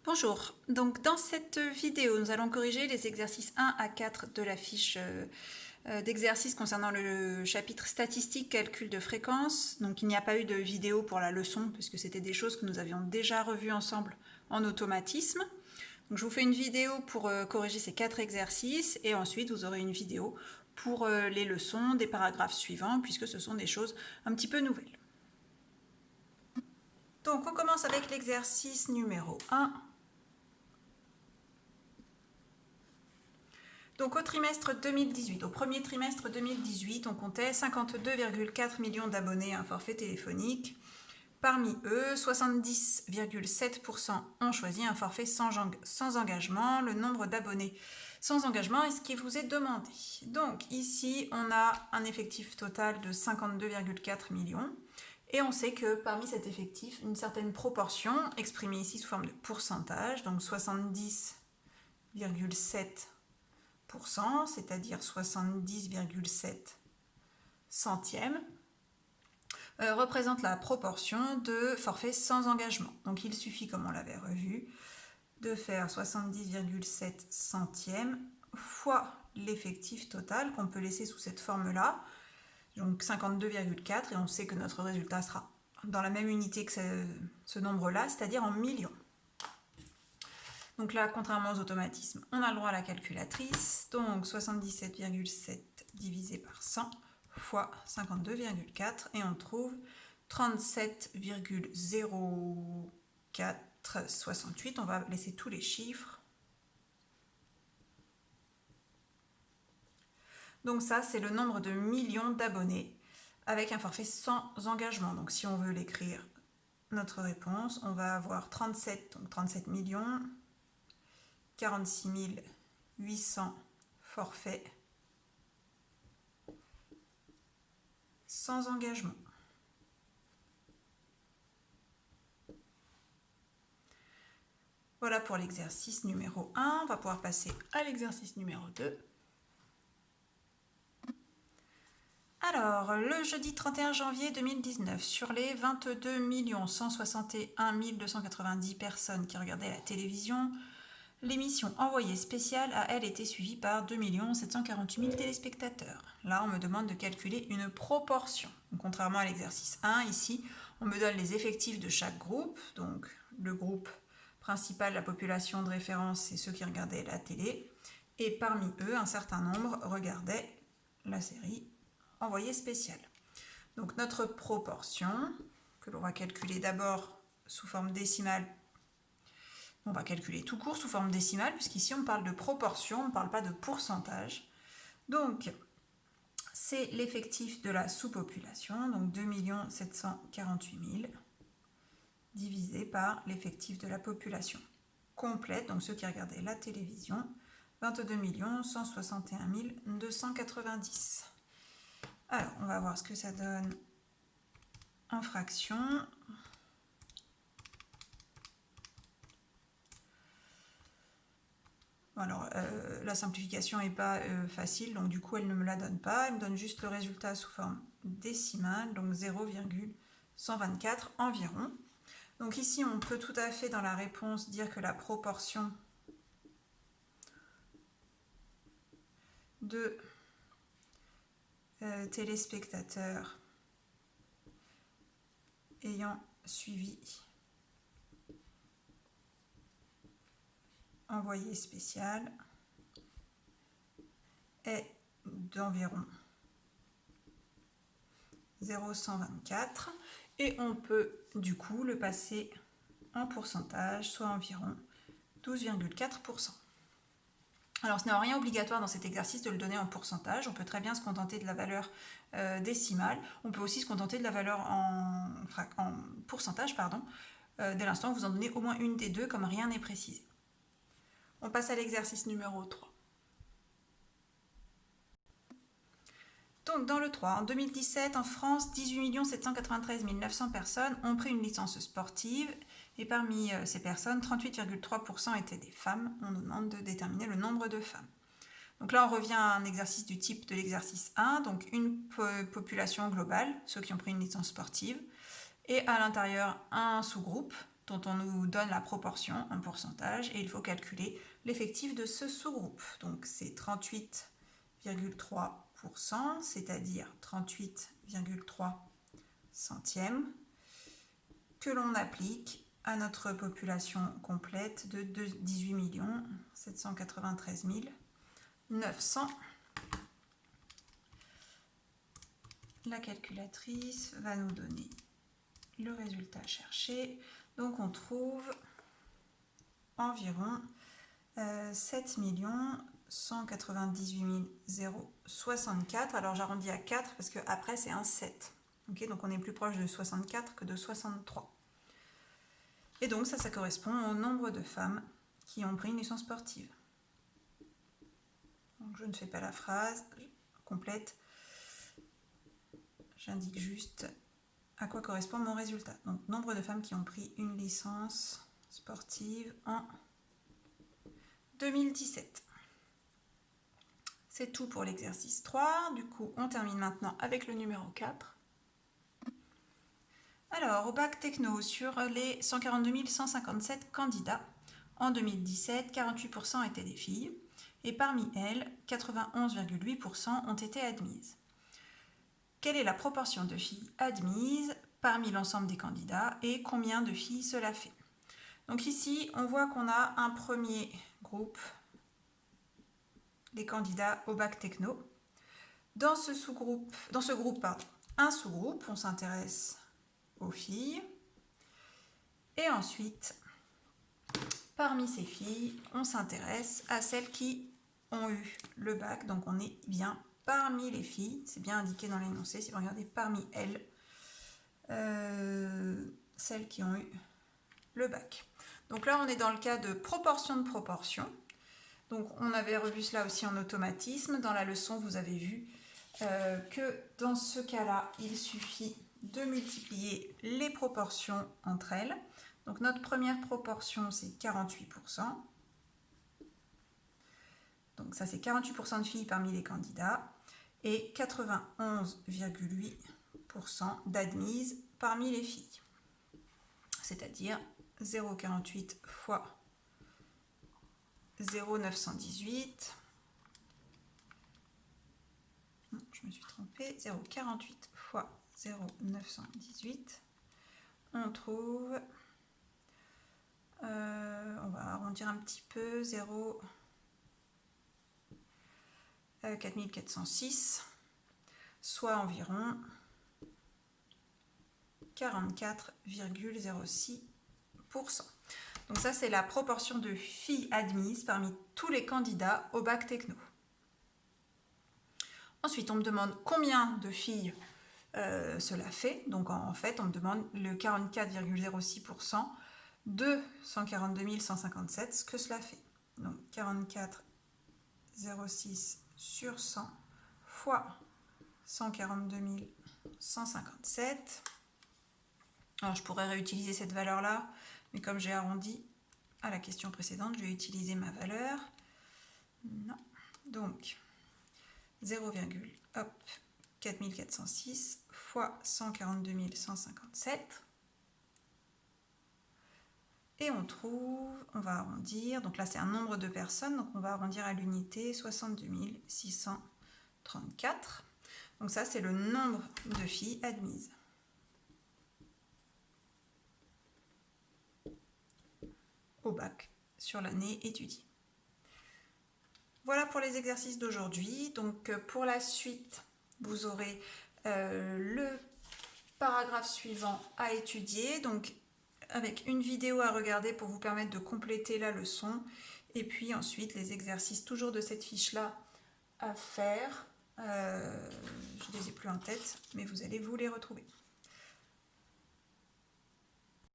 Bonjour, donc dans cette vidéo, nous allons corriger les exercices 1 à 4 de la fiche d'exercice concernant le chapitre statistique calcul de fréquence. Donc il n'y a pas eu de vidéo pour la leçon puisque c'était des choses que nous avions déjà revues ensemble en automatisme. Donc je vous fais une vidéo pour corriger ces 4 exercices et ensuite vous aurez une vidéo pour les leçons des paragraphes suivants puisque ce sont des choses un petit peu nouvelles. Donc on commence avec l'exercice numéro 1. Donc au trimestre 2018, au premier trimestre 2018, on comptait 52,4 millions d'abonnés à un forfait téléphonique. Parmi eux, 70,7% ont choisi un forfait sans engagement. Le nombre d'abonnés sans engagement est ce qui vous est demandé. Donc ici, on a un effectif total de 52,4 millions. Et on sait que parmi cet effectif, une certaine proportion, exprimée ici sous forme de pourcentage, donc 70,7%, c'est-à-dire 70,7 centièmes, représente la proportion de forfaits sans engagement. Donc il suffit, comme on l'avait revu, de faire 70,7 centièmes fois l'effectif total qu'on peut laisser sous cette forme-là, donc 52,4, et on sait que notre résultat sera dans la même unité que ce nombre-là, c'est-à-dire en millions. Donc là, contrairement aux automatismes, on a le droit à la calculatrice. Donc 77,7 divisé par 100 fois 52,4 et on trouve 37,0468. On va laisser tous les chiffres. Donc ça, c'est le nombre de millions d'abonnés avec un forfait sans engagement. Donc si on veut l'écrire, notre réponse, on va avoir 37, donc 37 millions, 46 800 forfaits sans engagement. Voilà pour l'exercice numéro 1. On va pouvoir passer à l'exercice numéro 2. Alors, le jeudi 31 janvier 2019, sur les 22 161 290 personnes qui regardaient la télévision, l'émission Envoyé spécial a, elle, été suivie par 2 748 000 téléspectateurs. Là, on me demande de calculer une proportion. Donc, contrairement à l'exercice 1, ici, on me donne les effectifs de chaque groupe. Donc, le groupe principal, la population de référence, c'est ceux qui regardaient la télé. Et parmi eux, un certain nombre regardaient la série Envoyé spécial. Donc, notre proportion, que l'on va calculer d'abord sous forme décimale, on va calculer tout court sous forme décimale, puisqu'ici on parle de proportion, on ne parle pas de pourcentage. Donc, c'est l'effectif de la sous-population, donc 2 748 000, divisé par l'effectif de la population complète, donc ceux qui regardaient la télévision, 22 161 290. Alors, on va voir ce que ça donne en fractions. Alors, la simplification n'est pas facile, donc du coup, elle ne me la donne pas. Elle me donne juste le résultat sous forme décimale, donc 0,124 environ. Donc ici, on peut tout à fait, dans la réponse, dire que la proportion de téléspectateurs ayant suivi Envoyé spécial est d'environ 0,124 et on peut du coup le passer en pourcentage, soit environ 12,4%. Alors ce n'est en rien obligatoire dans cet exercice de le donner en pourcentage, on peut très bien se contenter de la valeur décimale, on peut aussi se contenter de la valeur en pourcentage, dès l'instant où vous en donnez au moins une des deux, comme rien n'est précisé. On passe à l'exercice numéro 3. Donc dans le 3, en 2017, en France, 18 793 900 personnes ont pris une licence sportive et parmi ces personnes, 38,3% étaient des femmes. On nous demande de déterminer le nombre de femmes. Donc là, on revient à un exercice du type de l'exercice 1, donc une population globale, ceux qui ont pris une licence sportive, et à l'intérieur, un sous-groupe, dont on nous donne la proportion en pourcentage et il faut calculer l'effectif de ce sous-groupe. Donc c'est 38,3%, c'est-à-dire 38,3 centièmes que l'on applique à notre population complète de 18 793 900. La calculatrice va nous donner le résultat cherché. Donc on trouve environ 7 198 064. Alors j'arrondis à 4 parce que après c'est un 7. Okay, donc on est plus proche de 64 que de 63. Et donc ça correspond au nombre de femmes qui ont pris une licence sportive. Donc je ne fais pas la phrase complète. J'indique juste à quoi correspond mon résultat. Donc, nombre de femmes qui ont pris une licence sportive en 2017. C'est tout pour l'exercice 3. Du coup, on termine maintenant avec le numéro 4. Alors, au bac techno, sur les 142 157 candidats, en 2017, 48% étaient des filles, et parmi elles, 91,8% ont été admises. Quelle est la proportion de filles admises parmi l'ensemble des candidats et combien de filles cela fait? Donc ici, on voit qu'on a un premier groupe, les candidats au bac techno. Dans ce groupe, un sous-groupe, on s'intéresse aux filles. Et ensuite, parmi ces filles, on s'intéresse à celles qui ont eu le bac. Donc on est bien parmi les filles, c'est bien indiqué dans l'énoncé, si vous regardez parmi elles, celles qui ont eu le bac. Donc là, on est dans le cas de proportion de proportion. Donc on avait revu cela aussi en automatisme. Dans la leçon, vous avez vu que dans ce cas-là, il suffit de multiplier les proportions entre elles. Donc notre première proportion, c'est 48%. Donc ça, c'est 48% de filles parmi les candidats et 91,8% d'admises parmi les filles. C'est-à-dire 0,48 fois 0,918. Non, je me suis trompée. 0,48 fois 0,918. On trouve, on va arrondir un petit peu, 4406, soit environ 44,06%. Donc ça, c'est la proportion de filles admises parmi tous les candidats au bac techno. Ensuite, on me demande combien de filles cela fait. Donc en fait, on me demande le 44,06% de 142 157, ce que cela fait. Donc 44,06 sur 100 fois 142 157. Alors je pourrais réutiliser cette valeur-là, mais comme j'ai arrondi à la question précédente, je vais utiliser ma valeur. Non. Donc 0,4406 fois 142 157. Et on va arrondir, donc là c'est un nombre de personnes, donc on va arrondir à l'unité 62 634. Donc ça c'est le nombre de filles admises. Au bac sur l'année étudiée. Voilà pour les exercices d'aujourd'hui. Donc pour la suite, vous aurez le paragraphe suivant à étudier, donc avec une vidéo à regarder pour vous permettre de compléter la leçon, et puis ensuite les exercices toujours de cette fiche-là à faire. Je ne les ai plus en tête, mais vous allez vous les retrouver.